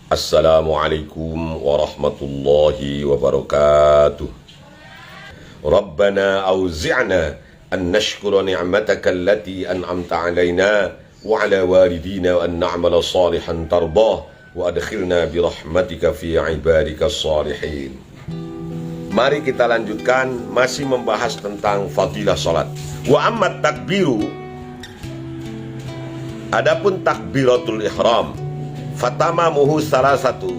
Assalamualaikum warahmatullahi wabarakatuh. Rabbana auzi'na an nashkura ni'mataka allati an'amta alaina wa ala walidina wa an na'mala salihan tardah wa adkhilna bi rahmatika fi ibadika salihin. Mari kita lanjutkan, masih membahas tentang fadilah salat. Wa ammat takbiru, adapun takbiratul ihram, fatamamuhu salasatu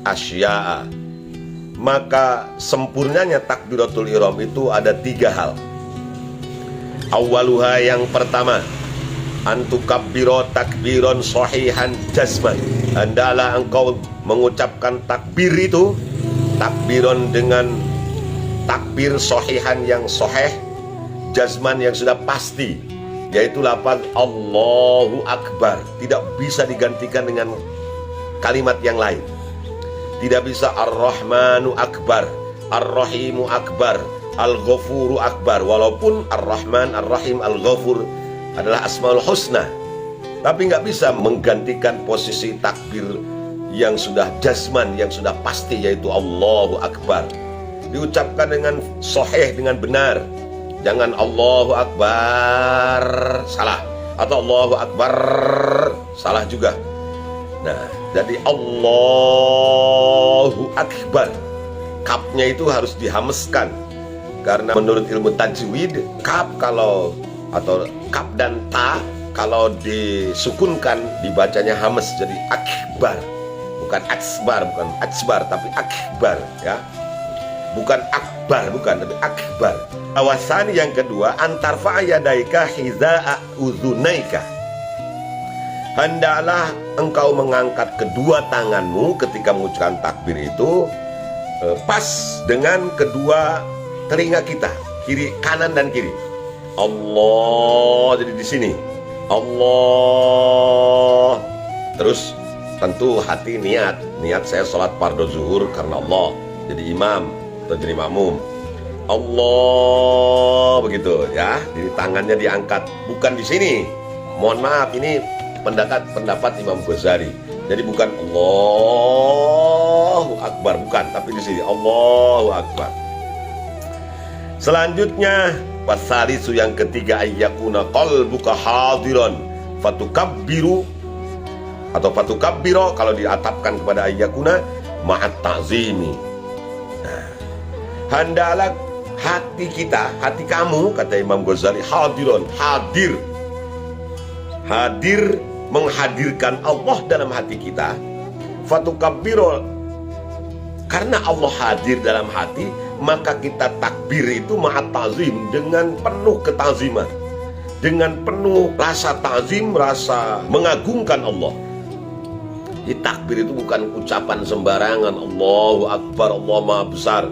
asya'a, maka sempurnanya takbiratul ihram itu ada 3 hal. Awaluha, yang pertama, antukabbiro takbiron sahihan jazman, hendaklah engkau mengucapkan takbir itu, takbiron dengan takbir sahihan yang sahih, jazman yang sudah pasti, yaitu lafaz Allahu Akbar. Tidak bisa digantikan dengan kalimat yang lain. Tidak bisa Ar-Rahmanu Akbar, Ar-Rahimu Akbar, Al-Ghafuru Akbar. Walaupun Ar-Rahman, Ar-Rahim, Al-Ghafur adalah Asmaul Husna, tapi nggak bisa menggantikan posisi takbir yang sudah jazman, yang sudah pasti, yaitu Allahu Akbar. Diucapkan dengan sahih, dengan benar. Jangan Allahu Akbar salah, atau Allahu Akbar salah juga. Nah, jadi Allahu Akbar, kapnya itu harus dihameskan, karena menurut ilmu tajwid, kap kalau atau kap dan ta kalau disukunkan dibacanya hames, jadi akbar, bukan aksbar, bukan aksbar, tapi akbar, ya. Bukan akbar, bukan, tapi akbar. Awasan yang kedua, antarfa yadaika hiza'a udhunaika, hendaklah engkau mengangkat kedua tanganmu ketika mengucapkan takbir itu pas dengan kedua telinga kita, kiri, kanan dan kiri. Allah, jadi di sini Allah. Terus tentu hati niat saya sholat fardu zuhur karena Allah, jadi imam atau jadi makmum. Allah, begitu ya. Jadi tangannya diangkat, bukan di sini. Mohon maaf, ini pendapat Imam Ghazali. Jadi bukan Allahu Akbar, bukan, tapi di sini Allahu Akbar. Selanjutnya, wasalisu, yang ketiga, ayyakuna qalbuka hadiran fatukabbiru atau fatukabbiro, kalau diatapkan kepada ayyakuna ma'at ta'zimi. Nah, hendaklah hati kita, hati kamu, kata Imam Ghazali, hadiron, hadir, menghadirkan Allah dalam hati kita. Fatukabbiro, karena Allah hadir dalam hati, maka kita takbir itu ma'at ta'zim, dengan penuh ketaziman, dengan penuh rasa ta'zim, rasa mengagungkan Allah. Di takbir itu bukan ucapan sembarangan, Allahu Akbar, Allah Maha Besar.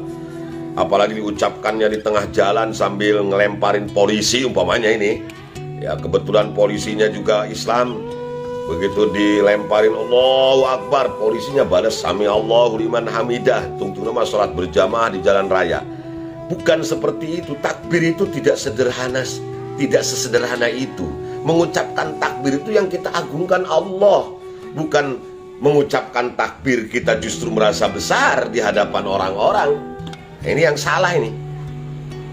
Apalagi diucapkannya di tengah jalan sambil ngelemparin polisi umpamanya ini. Ya, kebetulan polisinya juga Islam. Begitu dilemparin Allahu Akbar, polisinya balas sami Allahu liman hamidah. Tunggu nama sholat berjamaah di jalan raya. Bukan seperti itu. Takbir itu tidak sederhana, tidak sesederhana itu. Mengucapkan takbir itu yang kita agungkan Allah. Bukan mengucapkan takbir kita justru merasa besar di hadapan orang-orang. Ini yang salah ini.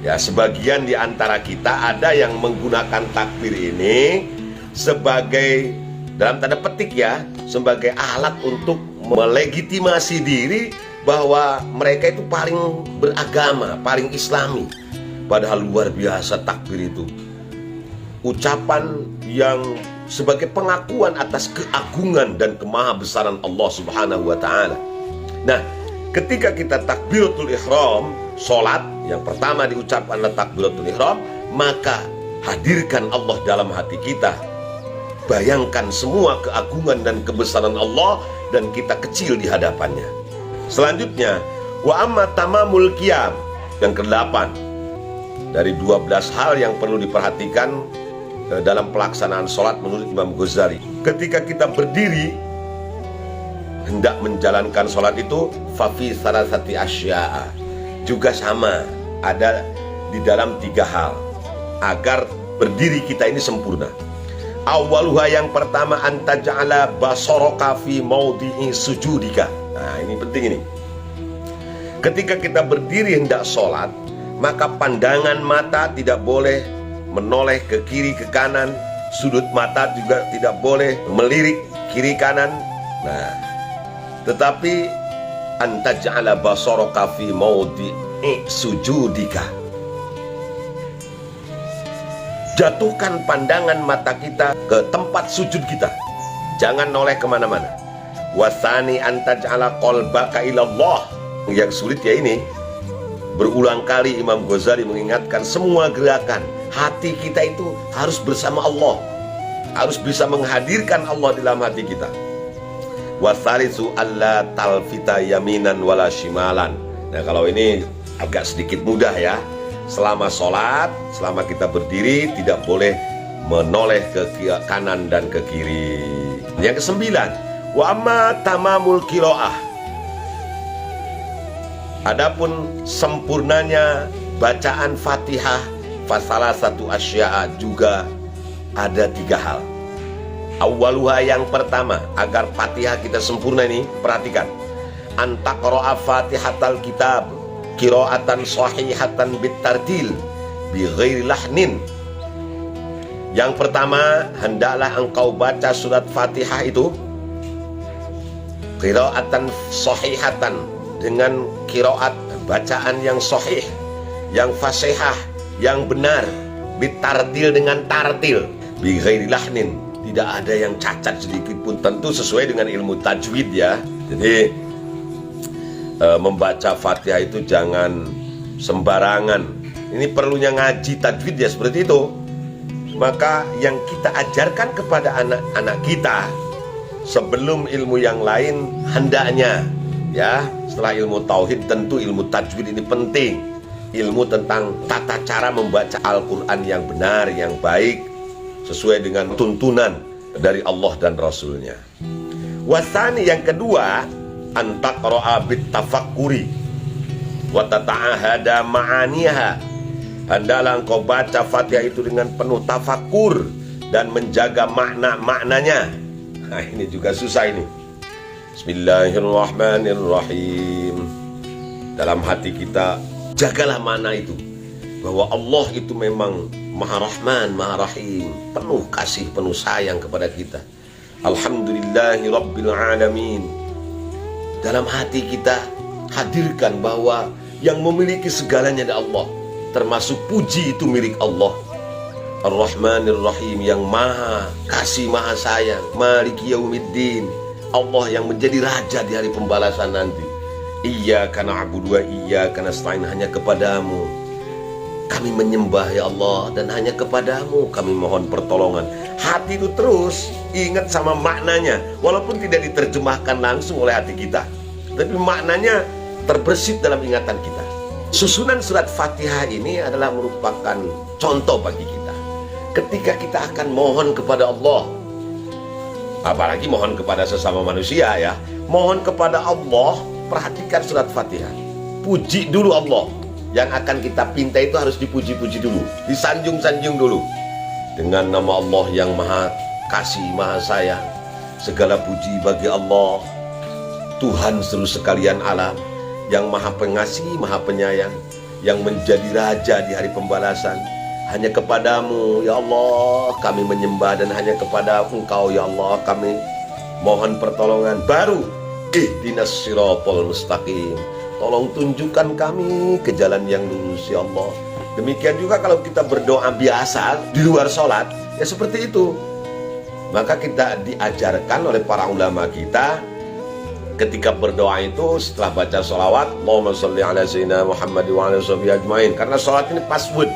Ya, sebagian di antara kita ada yang menggunakan takbir ini sebagai, dalam tanda petik ya, sebagai alat untuk melegitimasi diri bahwa mereka itu paling beragama, paling islami. Padahal luar biasa takbir itu. Ucapan yang sebagai pengakuan atas keagungan dan kemahabesaran Allah Subhanahu wa ta'ala. Nah, ketika kita takbiratul ihram, sholat, yang pertama diucapkan adalah takbiratul ihram, maka hadirkan Allah dalam hati kita. Bayangkan semua keagungan dan kebesaran Allah, dan kita kecil di hadapannya. Selanjutnya, wa amma tamamul qiyam, yang ke-8 dari 12 hal yang perlu diperhatikan dalam pelaksanaan sholat menurut Imam Ghazali. Ketika kita berdiri hendak menjalankan sholat itu, fafi salasati asya'a, juga sama, ada di dalam 3 hal agar berdiri kita ini sempurna. Awaluha, yang pertama, antaj'ala basaraka fi maudhi'i sujudika. Nah, ini penting ini. Ketika kita berdiri hendak sholat, maka pandangan mata tidak boleh menoleh ke kiri ke kanan, sudut mata juga tidak boleh melirik kiri kanan. Nah, tetapi antaj'ala basaraka fi maudhi'i sujudika. Jatuhkan pandangan mata kita ke tempat sujud kita, jangan noleh kemana-mana. Wasani antaj'ala qalbaka ilallah. Yang sulit ya ini. Berulang kali Imam Ghazali mengingatkan semua gerakan hati kita itu harus bersama Allah, harus bisa menghadirkan Allah dalam hati kita. Wasalisu alla talfita yaminan wala shimalan. Nah, kalau ini agak sedikit mudah ya. Selama sholat, selama kita berdiri, tidak boleh menoleh ke kanan dan ke kiri. Yang kesembilan, wa amma tamamul qiraah. Adapun sempurnanya bacaan Fatihah, fasalah satu asya'a, juga ada 3 hal. Awaluha, yang pertama, agar Fatihah kita sempurna ini, perhatikan. Antaqra'a Fatihatal kitab qiraatan sahihatan bitartil bi ghairi lahnin. Yang pertama, hendaklah engkau baca surat Fatihah itu qiraatan sahihatan, dengan qiraat bacaan yang sahih, yang fasihah, yang benar, bitartil, dengan tartil, bi ghairi lahnin, tidak ada yang cacat sedikit pun, tentu sesuai dengan ilmu tajwid ya. Jadi membaca Fatihah itu jangan sembarangan. Ini perlunya ngaji tajwid ya, seperti itu. Maka yang kita ajarkan kepada anak-anak kita sebelum ilmu yang lain, hendaknya ya, setelah ilmu tauhid tentu ilmu tajwid ini penting. Ilmu tentang tata cara membaca Al-Quran yang benar, yang baik, sesuai dengan tuntunan dari Allah dan Rasulnya. Wasani, yang kedua, antaqra'a bitafakkuri wa tata'ahada ma'aniha. Hendaklah engkau baca Fatihah itu dengan penuh tafakkur dan menjaga makna-maknanya. Nah, ini juga susah ini. Bismillahirrahmanirrahim. Dalam hati kita jagalah makna itu, bahwa Allah itu memang Maha Rahman, Maha Rahim, penuh kasih, penuh sayang kepada kita. Alhamdulillahi Rabbil Alamin. Dalam hati kita hadirkan bahwa yang memiliki segalanya adalah Allah, termasuk puji itu milik Allah. Ar-Rahmanir Rahim, yang maha kasih, maha sayang. Maliki Yaumiddin, Allah yang menjadi raja di hari pembalasan nanti. Iyyaka na'budu wa iyyaka nasta'in, hanya kepadamu kami menyembah ya Allah, dan hanya kepadamu kami mohon pertolongan. Hati itu terus ingat sama maknanya, walaupun tidak diterjemahkan langsung oleh hati kita, tapi maknanya terbersit dalam ingatan kita. Susunan surat Fatihah ini adalah merupakan contoh bagi kita. Ketika kita akan mohon kepada Allah, apalagi mohon kepada sesama manusia ya, mohon kepada Allah, perhatikan surat Fatihah. Puji dulu Allah. Yang akan kita pinta itu harus dipuji-puji dulu, disanjung-sanjung dulu. Dengan nama Allah yang maha kasih, maha sayang. Segala puji bagi Allah, Tuhan seluruh sekalian alam, yang maha pengasih, maha penyayang, yang menjadi raja di hari pembalasan. Hanya kepadamu ya Allah kami menyembah, dan hanya kepada Engkau ya Allah kami mohon pertolongan. Baru ihdinas siratal mustaqim, tolong tunjukkan kami ke jalan yang lurus ya Allah. Demikian juga kalau kita berdoa biasa di luar sholat, ya seperti itu. Maka kita diajarkan oleh para ulama kita, ketika berdoa itu setelah baca sholawat, Allahumma sholli ala sayyidina Muhammad wa ala sahbihi ajmain. Karena sholat ini password,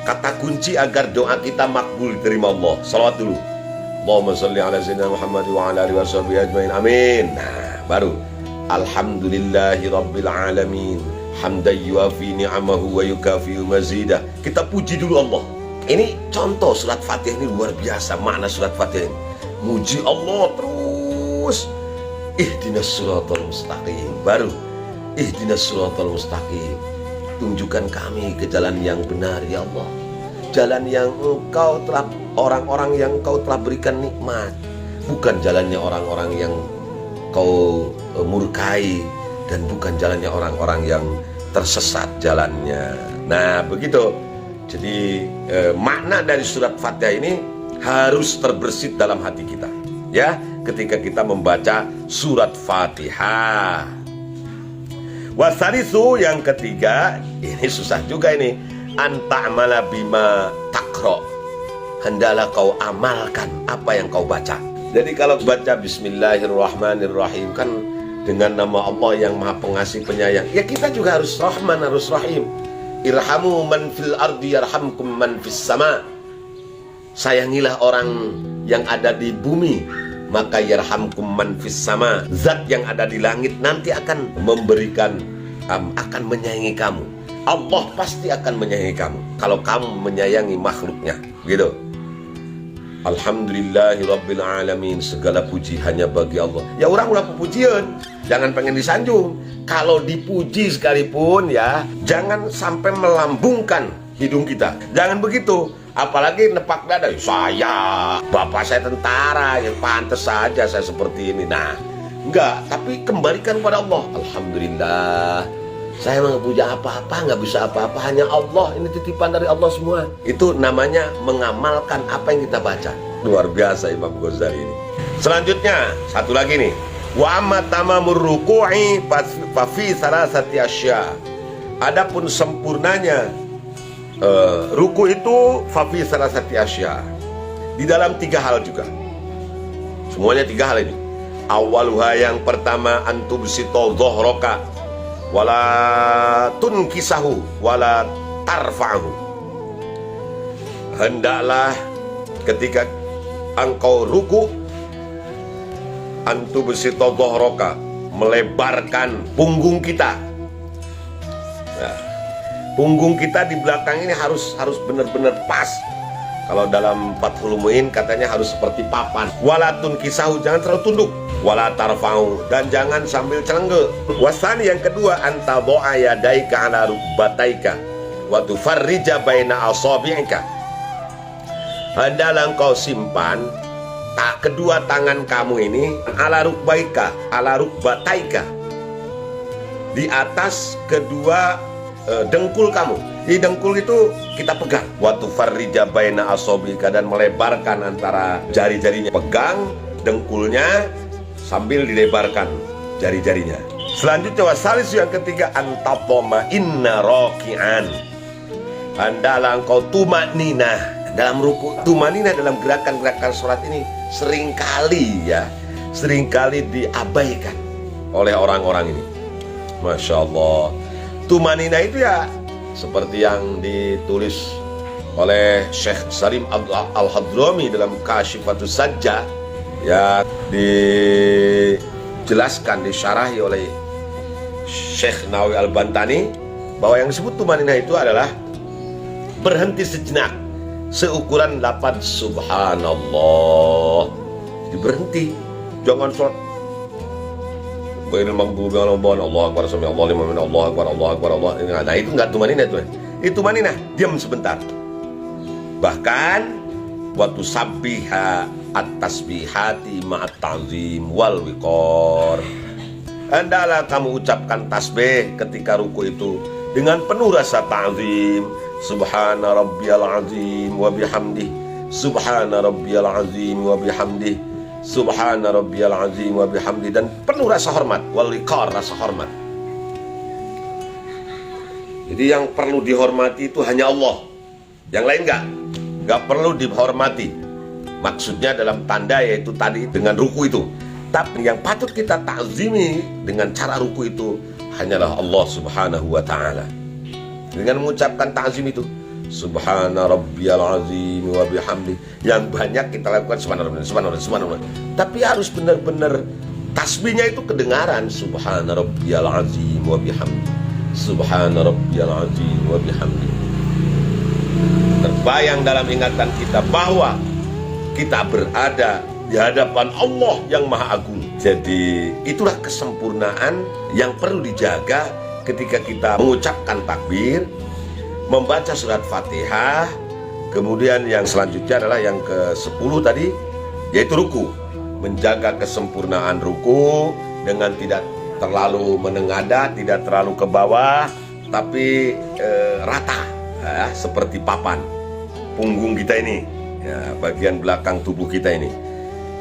kata kunci agar doa kita makbul diterima Allah. Sholawat dulu, Allahumma sholli ala sayyidina Muhammad wa ala alihi wa sahbihi ajmain, amin. Nah, baru alhamdulillahi rabbil alamin hamdan yuafi ni'amahu wa yukafi'u mazidah. Kita puji dulu Allah. Ini contoh surat Fatihah ini luar biasa. Makna surat Fatihah ini muji Allah terus. Ihdinas siratal mustaqim, baru ihdinas siratal mustaqim, tunjukkan kami ke jalan yang benar ya Allah, jalan yang Engkau telah orang-orang yang kau telah berikan nikmat, bukan jalannya orang-orang yang kau murkai, dan bukan jalannya orang-orang yang tersesat jalannya. Nah begitu. Jadi makna dari surat Fatihah ini harus terbersit dalam hati kita, ya, ketika kita membaca surat Fatihah. Wasalisu, yang ketiga, ini susah juga ini, anta'mala bima takro, hendaklah kau amalkan apa yang kau baca. Jadi kalau baca Bismillahirrahmanirrahim kan dengan nama Allah yang Maha Pengasih Penyayang, ya kita juga harus Rahman, harus Rahim. Irhamu man fil ardi yarhamkum man fis sama. Sayangilah orang yang ada di bumi, maka yarhamkum man fis sama. Zat yang ada di langit nanti akan memberikan, akan menyayangi kamu. Allah pasti akan menyayangi kamu kalau kamu menyayangi makhluknya, gitu. Alhamdulillahirabbil alamin, segala puji hanya bagi Allah. Ya orang pujian, jangan pengen disanjung. Kalau dipuji sekalipun ya, jangan sampai melambungkan hidung kita. Jangan begitu. Apalagi nepak dada, saya, bapak saya tentara, ya pantas saja saya seperti ini. Nah, enggak, tapi kembalikan pada Allah. Alhamdulillah, saya nggak punya apa-apa, nggak bisa apa-apa, hanya Allah. Ini titipan dari Allah semua. Itu namanya mengamalkan apa yang kita baca. Luar biasa Imam Ghazali ini. Selanjutnya, satu lagi nih. Wa amma tamamur ruku'i fa fi salasati asya. Adapun sempurnanya ruku itu fa fi salasati asya. Di dalam 3 hal juga. Semuanya 3 hal ini. Awaluha, yang pertama, antubsito dhahraka wala tunkisahu wala tarfa'hu. Hendaklah ketika engkau ruku, antubsito dhahraka, melebarkan punggung kita. Nah, punggung kita di belakang ini harus benar-benar pas. Kalau dalam Fathul Muin katanya harus seperti papan. Walatun kisahu, jangan terlalu tunduk. Wala tarfa'u, dan jangan sambil celengge. Wasani, yang kedua, anta do'a yadaika ala rukbataika wa tufarrija baina asabi'ika. Hendaklah engkau simpan kedua tangan kamu ini ala rukbataika, di atas kedua dengkul kamu. Di dengkul itu kita pegang. Wa tufarrija baina asabi'ika, dan melebarkan antara jari-jarinya. Pegang dengkulnya sambil dilebarkan jari-jarinya. Selanjutnya wasalis, yang ketiga, antapoma inna roki'an. Hendaklah engkau tumanina dalam ruku. Tumanina dalam gerakan-gerakan sholat ini seringkali diabaikan oleh orang-orang ini. Masya Allah. Tumanina itu ya seperti yang ditulis oleh Syekh Salim Al-Hadrami dalam Kashifatus Sajjah, ya, dijelaskan, disyarahi oleh Syekh Nawawi Al-Bantani, bahwa yang disebut tumanina itu adalah berhenti sejenak seukuran 8 subhanallah. Diberhenti, jangan sholat Allah Akbar, sami Allah liman, Allah Akbar, Allah Akbar, Allah. Nah itu enggak tumanina itu. Itu tumanina, diam sebentar. Bahkan waktu sabbiha at-tasbihati ma'at ta'zim wal wiqor. Hendaklah kamu ucapkan tasbih ketika ruku itu dengan penuh rasa ta'zim. Subhana rabbiyal azim wa bihamdih. Subhana rabbiyal azim wa bihamdih. Subhana rabbiyal azim wa bihamdi, dan penuh rasa hormat, wal wiqar, rasa hormat. Jadi yang perlu dihormati itu hanya Allah, yang lain enggak perlu dihormati. Maksudnya dalam tanda yaitu tadi dengan ruku itu. Tapi yang patut kita ta'zimi dengan cara ruku itu hanyalah Allah Subhanahu wa ta'ala. Dengan mengucapkan ta'zim itu, Subhana rabbiyal azim wa bihamdi, yang banyak kita lakukan subhanallah. Tapi harus benar-benar tasbihnya itu kedengaran. Subhana rabbiyal azim wa bihamdi. Subhana rabbiyal azim wa bihamdi. Terbayang dalam ingatan kita bahwa kita berada di hadapan Allah yang Maha Agung. Jadi itulah kesempurnaan yang perlu dijaga ketika kita mengucapkan takbir, membaca surat Fatihah, Kemudian yang selanjutnya adalah yang ke-10 tadi, yaitu ruku. Menjaga kesempurnaan ruku dengan tidak terlalu menengadah, tidak terlalu ke bawah, tapi rata, ya, seperti papan punggung kita ini, ya, bagian belakang tubuh kita ini.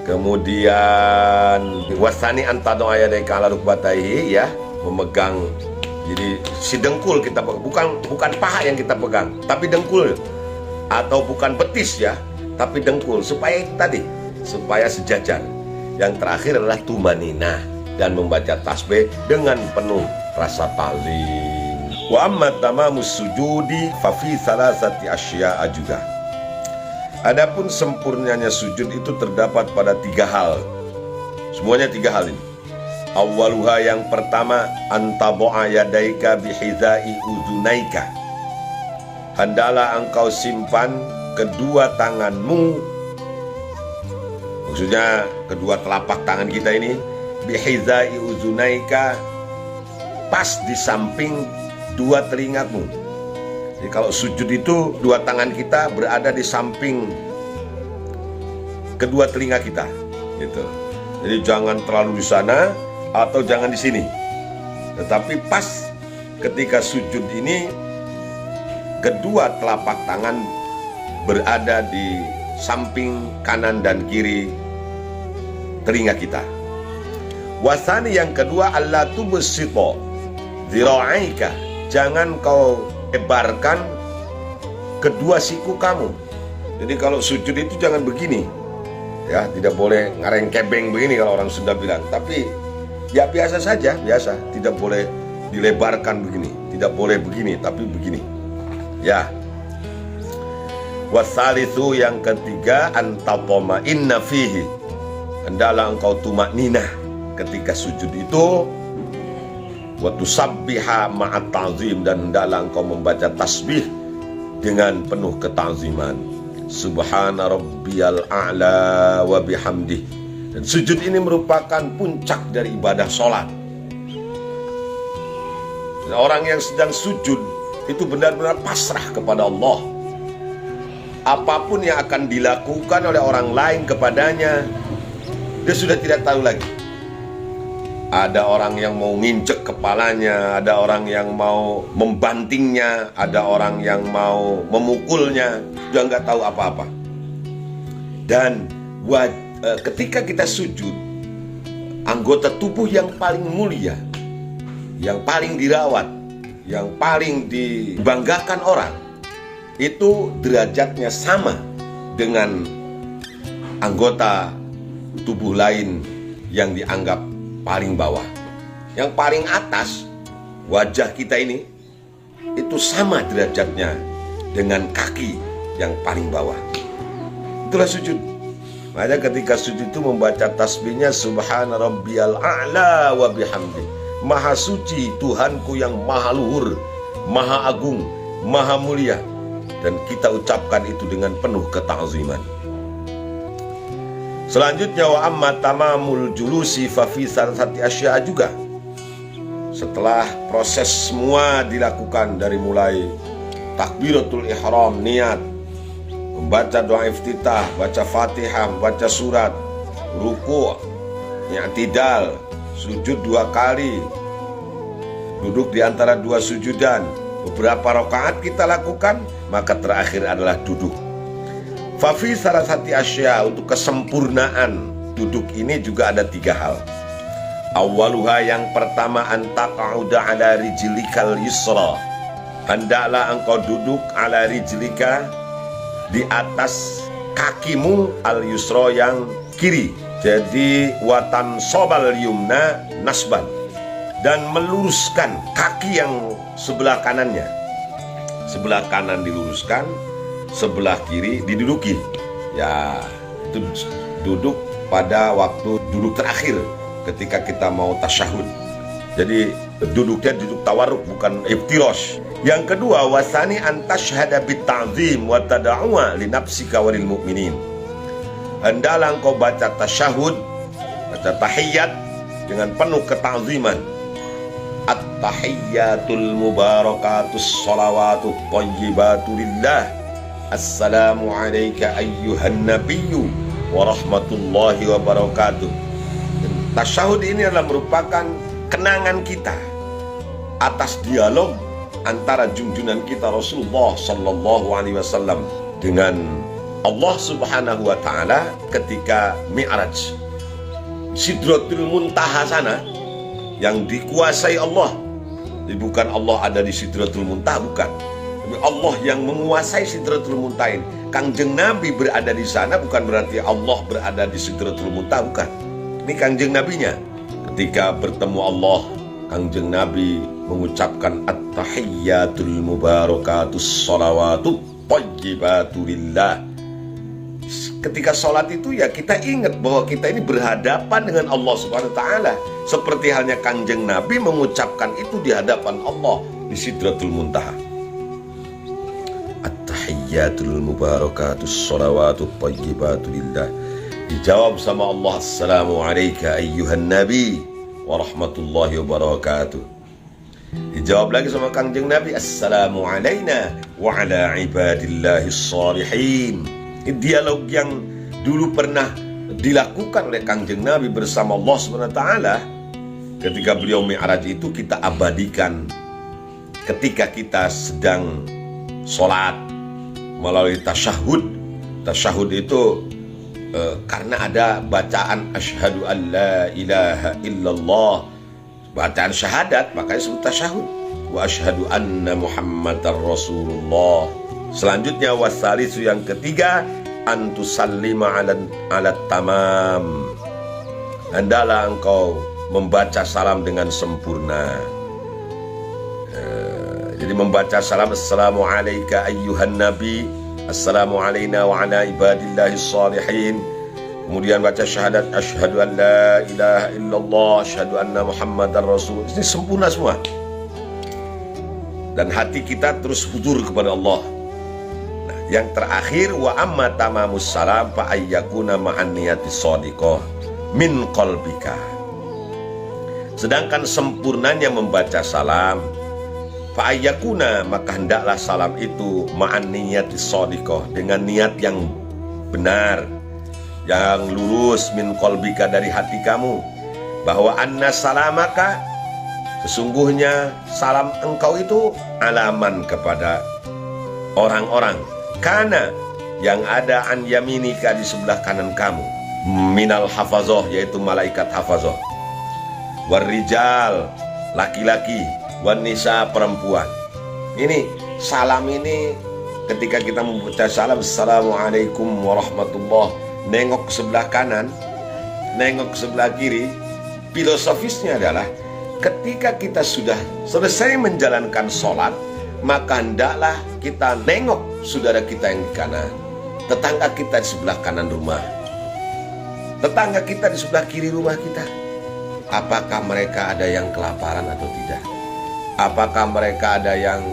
Kemudian wasani antado ayadeka ala rukbatayhi, ya, memegang. Jadi si dengkul kita pegang, bukan paha yang kita pegang, tapi dengkul, atau bukan betis, ya, tapi dengkul, supaya itu tadi, supaya sejajar. Yang terakhir adalah tumanina, dan membaca tasbih dengan penuh rasa ta'zim. Wa amma tamamus sujudi fa fi salasati asya'a juga. Adapun sempurnanya sujud itu terdapat pada 3 hal. Semuanya 3 hal ini. Awaluha, yang pertama, antabo'a yadaika bihizai uzunaika. Hendaklah engkau simpan kedua tanganmu, maksudnya kedua telapak tangan kita ini, bihizai uzunaika, pas di samping 2 telingamu. Jadi kalau sujud itu 2 tangan kita berada di samping kedua telinga kita, gitu. Jadi jangan terlalu di sana atau jangan di sini, tetapi pas ketika sujud ini kedua telapak tangan berada di samping kanan dan kiri telinga kita. Wasani, yang kedua, alla tubsito zira'aika, jangan kau lebarkan kedua siku kamu. Jadi kalau sujud itu jangan begini, ya, tidak boleh ngareng-kebeng begini kalau orang Sunda bilang, tapi ya biasa saja, biasa, tidak boleh dilebarkan begini, tidak boleh begini, tapi begini, ya. Wasalisu, yang ketiga, antatoma inna fihi, hendaklah engkau tumakninah ketika sujud itu, wa tusabbiha ma'at ta'zim, dan hendaklah engkau membaca tasbih dengan penuh keta'ziman. Subhana rabbiyal a'la wa bihamdih. Dan sujud ini merupakan puncak dari ibadah sholat. Dan orang yang sedang sujud itu benar-benar pasrah kepada Allah. Apapun yang akan dilakukan oleh orang lain kepadanya, dia sudah tidak tahu lagi. Ada orang yang mau nginjek kepalanya, ada orang yang mau membantingnya, ada orang yang mau memukulnya, dia nggak tahu apa-apa. Dan ketika kita sujud, anggota tubuh yang paling mulia, yang paling dirawat, yang paling dibanggakan orang, itu derajatnya sama dengan anggota tubuh lain yang dianggap paling bawah. Yang paling atas, wajah kita ini, itu sama derajatnya dengan kaki yang paling bawah. Itulah sujud. Makanya ketika sujud itu membaca tasbihnya Subhana rabbiyal a'la wa bihamdi. Maha suci Tuhanku yang maha luhur, maha agung, maha mulia. Dan kita ucapkan itu dengan penuh keta'ziman. Selanjutnya, wa amma tamamul julusi fa fi salasati asya'a juga. Setelah proses semua dilakukan, dari mulai takbiratul ihram, niat, membaca doa iftitah, baca Fatihah, baca surat, ruku', i'tidal, sujud 2 kali, duduk di antara 2 sujudan, beberapa rakaat kita lakukan, maka terakhir adalah duduk. Fafi salasati asya, untuk kesempurnaan duduk ini juga ada 3 hal. Awaluha, yang pertama, antaqa'uda ala rijlikal yusra, hendaklah engkau duduk ala rijlika, di atas kakimu, al yusra, yang kiri. Jadi watan sobal yumna nasban, dan meluruskan kaki yang sebelah kanannya. Sebelah kanan diluruskan, sebelah kiri diduduki. Ya, itu duduk pada waktu duduk terakhir ketika kita mau tasyahud. Jadi duduknya duduk tawarruk, bukan iftirosh. Yang kedua, wasani antashhada bitta'zim wa tada'u'a li nafsika wa lil mu'minin. Hendaklah engkau baca tasyahud, baca tahiyat dengan penuh keta'ziman. At-tahiyyatul mubarakatus sholawatu thayyibatu lillah Assalamu alayka ayyuhan nabiyyu wa rahmatullahi wa barakatuh. Tasyahud ini adalah merupakan kenangan kita atas dialog antara junjungan kita Rasulullah sallallahu alaihi wasallam dengan Allah Subhanahu wa taala ketika Mi'raj. Sidratul Muntaha sana yang dikuasai Allah. Jadi bukan Allah ada di Sidratul Muntaha, bukan. Tapi Allah yang menguasai Sidratul Muntaha. Kangjeng Nabi berada di sana bukan berarti Allah berada di Sidratul Muntaha, bukan. Ini Kangjeng Nabinya. Ketika bertemu Allah, Kangjeng Nabi mengucapkan at-tahiyyatul mubarakatus sholawatu thayyibatu lillah. Ketika sholat itu ya kita ingat bahwa kita ini berhadapan dengan Allah Subhanahu wa taala. Seperti halnya Kangjeng Nabi mengucapkan itu di hadapan Allah di Sidratul Muntaha. At-tahiyyatul mubarakatus sholawatu thayyibatu lillah. Dijawab sama Allah, Assalamu alayka ayyuhan nabi wa rahmatullahi wa barakatuh. Dijawab lagi sama Kangjeng Nabi, Assalamu alayna wa ala ibadillahis shalihin. Ini dialog yang dulu pernah dilakukan oleh Kangjeng Nabi bersama Allah SWT. Ketika beliau Mi'raj itu kita abadikan ketika kita sedang sholat melalui tasyahud. Tasyahud itu karena ada bacaan asyhadu an la ilaha illallah, bacaan syahadat, makanya disebut tasyahud. Wa asyhadu anna muhammadar rasulullah. Selanjutnya wasalisu yang ketiga antusallima ala tamam. Hendaklah engkau membaca salam dengan sempurna. Jadi membaca salam, Assalamu alayka ayyuhan nabi, Assalamu alayna wa ala ibadillahis shalihin. Kemudian baca syahadat asyhadu an la ilaha illallah, asyhadu anna muhammadar rasul. Ini sempurna semua. Dan hati kita terus hudur kepada Allah. Yang terakhir wa amma tamamus salam fa ayyakuna ma'an niyati shadiqah min qalbika. Sedangkan sempurnanya membaca salam fa ayyakuna, maka hendaklah salam itu ma'an niyati shadiqah, dengan niat yang benar, yang lurus, min qalbika, dari hati kamu, bahwa anna salamaka, sesungguhnya salam engkau itu alaman kepada orang-orang kana yang ada an yaminika, di sebelah kanan kamu, minal hafazoh, yaitu malaikat hafazoh, warrijal, laki-laki, wanisa, perempuan. Ini salam ini ketika kita membaca salam Assalamualaikum warahmatullah, nengok ke sebelah kanan, nengok ke sebelah kiri, filosofisnya adalah ketika kita sudah selesai menjalankan sholat, maka hendaklah kita nengok saudara kita yang di kanan, tetangga kita di sebelah kanan rumah, tetangga kita di sebelah kiri rumah kita. Apakah mereka ada yang kelaparan atau tidak? Apakah mereka ada yang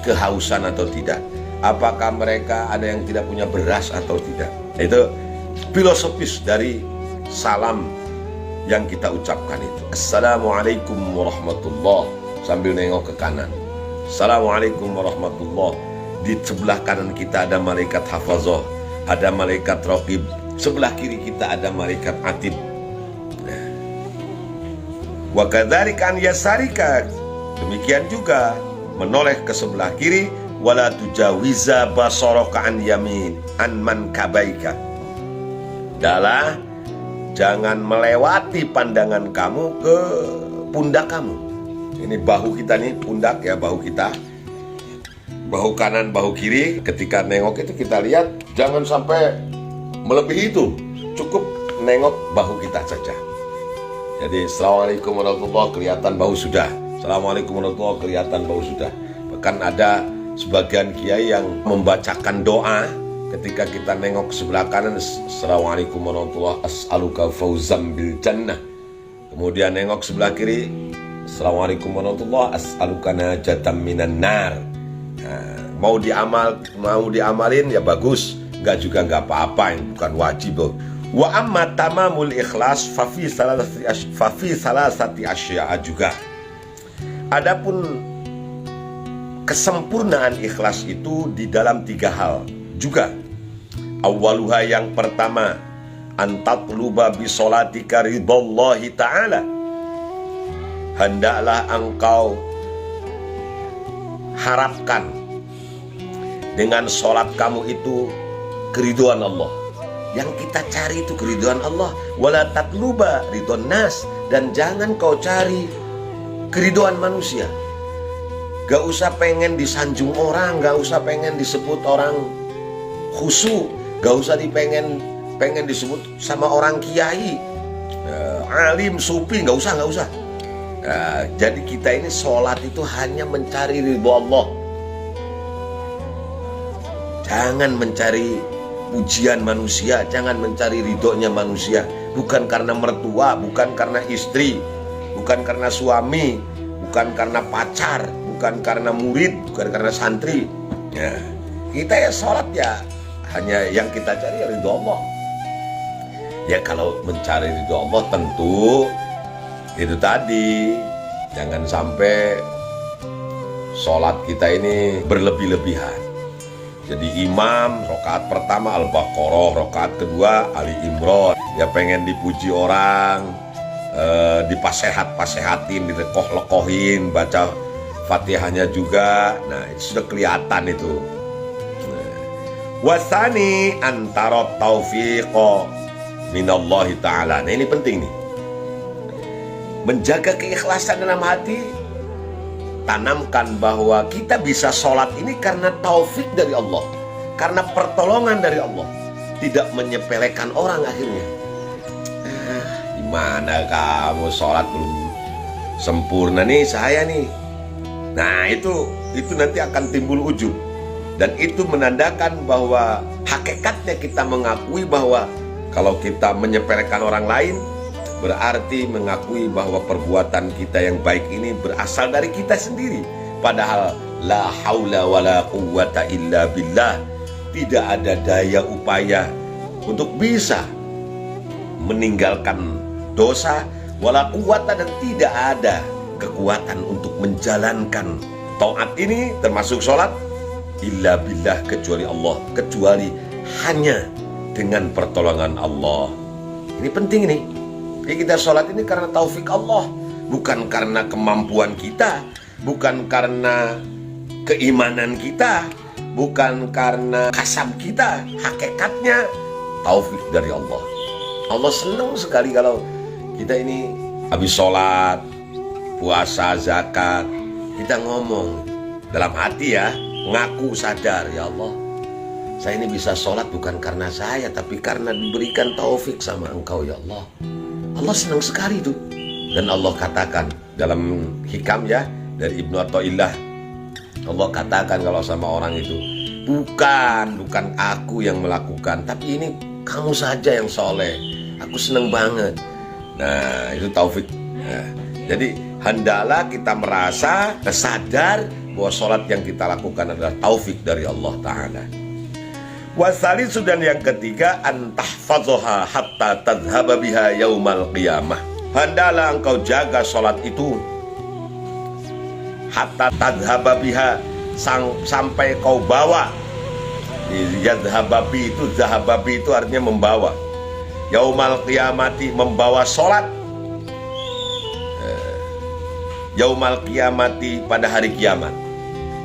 kehausan atau tidak? Apakah mereka ada yang tidak punya beras atau tidak? Itu filosofis dari salam yang kita ucapkan itu. Assalamualaikum warahmatullah, sambil nengok ke kanan. Assalamualaikum warahmatullah. Di sebelah kanan kita ada malaikat hafazah, ada malaikat raqib. Sebelah kiri kita ada malaikat atib. Wa kadzalika an yasarika, demikian juga menoleh ke sebelah kiri, wala tujawiza basaraka an yamin an man kabaika. Adalah jangan melewati pandangan kamu ke pundak kamu. Ini bahu kita nih, pundak ya, bahu kita, bahu kanan, bahu kiri. Ketika nengok itu kita lihat jangan sampai melebihi itu, cukup nengok bahu kita saja. Jadi Assalamualaikum warahmatullahi, kelihatan bahu sudah. Assalamualaikum warahmatullahi, kelihatan bahu sudah. Bahkan ada sebagian kiai yang membacakan doa ketika kita nengok sebelah kanan, Assalamualaikum warahmatullahi, as'aluka fauzam bil jannah. Kemudian nengok sebelah kiri, Assalamualaikum warahmatullahi, as'aluka najatan minan nar. Nah, mau diamalin ya bagus, enggak juga enggak apa-apa, yang bukan wajib loh. Wa amma tamamul ikhlas fa fi salasati asya'a juga. Adapun kesempurnaan ikhlas itu di dalam 3 hal. juga. Awwaluha, yang pertama, antatluba bisolatika ridallahi ta'ala. Hendaklah engkau harapkan dengan sholat kamu itu keridhaan Allah. Yang kita cari itu keridhaan Allah. Wala tatluba ridwan nas, dan jangan kau cari keridhaan manusia. Gak usah pengen disanjung orang, gak usah pengen disebut orang khusyuk, gak usah pengen disebut sama orang kiai, alim, sufi, gak usah. Jadi kita ini sholat itu hanya mencari ridho Allah. Jangan mencari pujian manusia, jangan mencari ridhonya manusia. Bukan karena mertua, bukan karena istri, bukan karena suami, bukan karena pacar, bukan karena murid, bukan karena santri. Kita ya sholat ya hanya yang kita cari ya ridho Allah. Ya kalau mencari ridho Allah tentu itu tadi, jangan sampai sholat kita ini berlebih-lebihan. Jadi imam rakaat pertama Al-Baqarah, rakaat kedua Ali Imran, ya pengen dipuji orang, dipasehatin, dilekoh-lekohin, baca Fatihahnya juga. Nah, itu sudah kelihatan itu. Wasani antara taufiqo minallahi ta'ala. Nah, ini penting nih. Menjaga keikhlasan dalam hati. Tanamkan bahwa kita bisa sholat ini karena taufik dari Allah, karena pertolongan dari Allah. Tidak menyepelekan orang akhirnya. Gimana kamu sholat belum sempurna nih saya nih. Nah itu nanti akan timbul ujub. Dan itu menandakan bahwa hakikatnya kita mengakui bahwa kalau kita menyepelekan orang lain, berarti mengakui bahwa perbuatan kita yang baik ini berasal dari kita sendiri. Padahal la haula wala quwwata illa billah. Tidak ada daya upaya untuk bisa meninggalkan dosa, wala quwwata, dan tidak ada kekuatan untuk menjalankan taat ini termasuk sholat illa billah, kecuali Allah, kecuali hanya dengan pertolongan Allah. Ini penting ini. Jadi kita sholat ini karena taufik Allah, bukan karena kemampuan kita, bukan karena keimanan kita, bukan karena kasab kita. Hakikatnya taufik dari Allah. Allah senang sekali kalau kita ini habis sholat, puasa, zakat, kita ngomong dalam hati ya, ngaku sadar, ya Allah, saya ini bisa sholat bukan karena saya, tapi karena diberikan taufik sama Engkau ya Allah. Allah senang sekali itu. Dan Allah katakan dalam hikam ya dari Ibnu Athaillah, Allah katakan kalau sama orang itu, bukan aku yang melakukan, tapi ini kamu saja yang soleh, aku senang banget. Nah itu taufik. Nah, jadi hendaklah kita merasa sadar bahwa sholat yang kita lakukan adalah taufik dari Allah Ta'ala. Wasalisu, dan yang ketiga, antahfadzoha hatta tadhhaba biha yaumal qiyamah. Hendaklah engkau jaga sholat itu hatta tadhhaba biha, sampai kau bawa. Yadhababi itu, zahababi itu artinya membawa. Yaumal qiyamati, membawa sholat. Yaumal qiyamati, pada hari kiamat.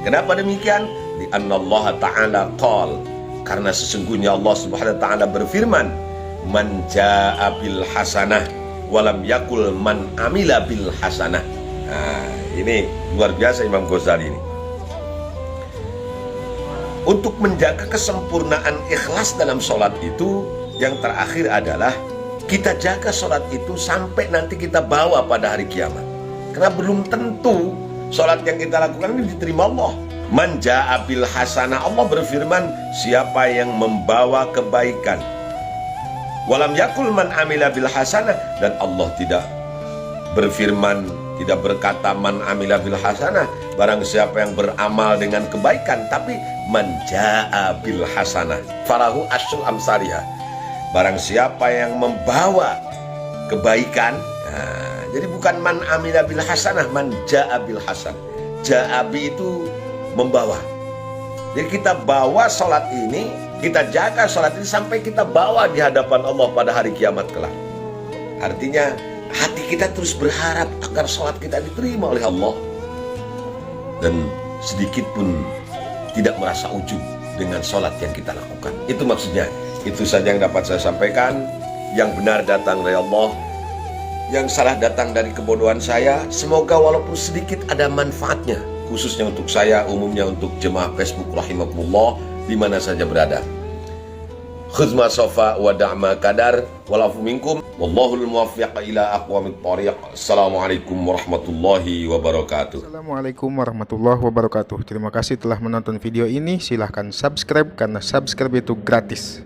Kenapa demikian? Li'annallaha ta'ala qal, karena sesungguhnya Allah subhanahu wa ta'ala berfirman, man ja'a bil hasanah walam yakul man amila bil hasanah. Nah, ini luar biasa Imam Ghazali ini. Untuk menjaga kesempurnaan ikhlas dalam sholat itu, yang terakhir adalah kita jaga sholat itu sampai nanti kita bawa pada hari kiamat. Karena belum tentu sholat yang kita lakukan ini diterima Allah. Man ja'a bil hasanah, Allah berfirman, siapa yang membawa kebaikan. Walam yakul man amila bil hasanah, dan Allah tidak berfirman, tidak berkata man amila bil hasanah, barang siapa yang beramal dengan kebaikan, tapi man ja'a bil hasanah falahu asyru amsalihah, barang siapa yang membawa kebaikan. Nah, jadi bukan man amila bil hasanah, man ja'a bil hasanah. Ja'abi itu membawa. Jadi kita bawa sholat ini, kita jaga sholat ini sampai kita bawa di hadapan Allah pada hari kiamat kelak. Artinya hati kita terus berharap agar sholat kita diterima oleh Allah, dan sedikit pun tidak merasa ujub dengan sholat yang kita lakukan. Itu maksudnya. Itu saja yang dapat saya sampaikan. Yang benar datang dari Allah, yang salah datang dari kebodohan saya. Semoga walaupun sedikit ada manfaatnya, khususnya untuk saya, umumnya untuk jemaah Facebook rahimakumullah di mana saja berada. Khudma sofa wa da'ma kadar walafu minkum wallahul muwaffiq ila aqwamit thariq. Assalamualaikum warahmatullahi wabarakatuh. Assalamualaikum warahmatullahi wabarakatuh. Terima kasih telah menonton video ini. Silahkan subscribe karena subscribe itu gratis.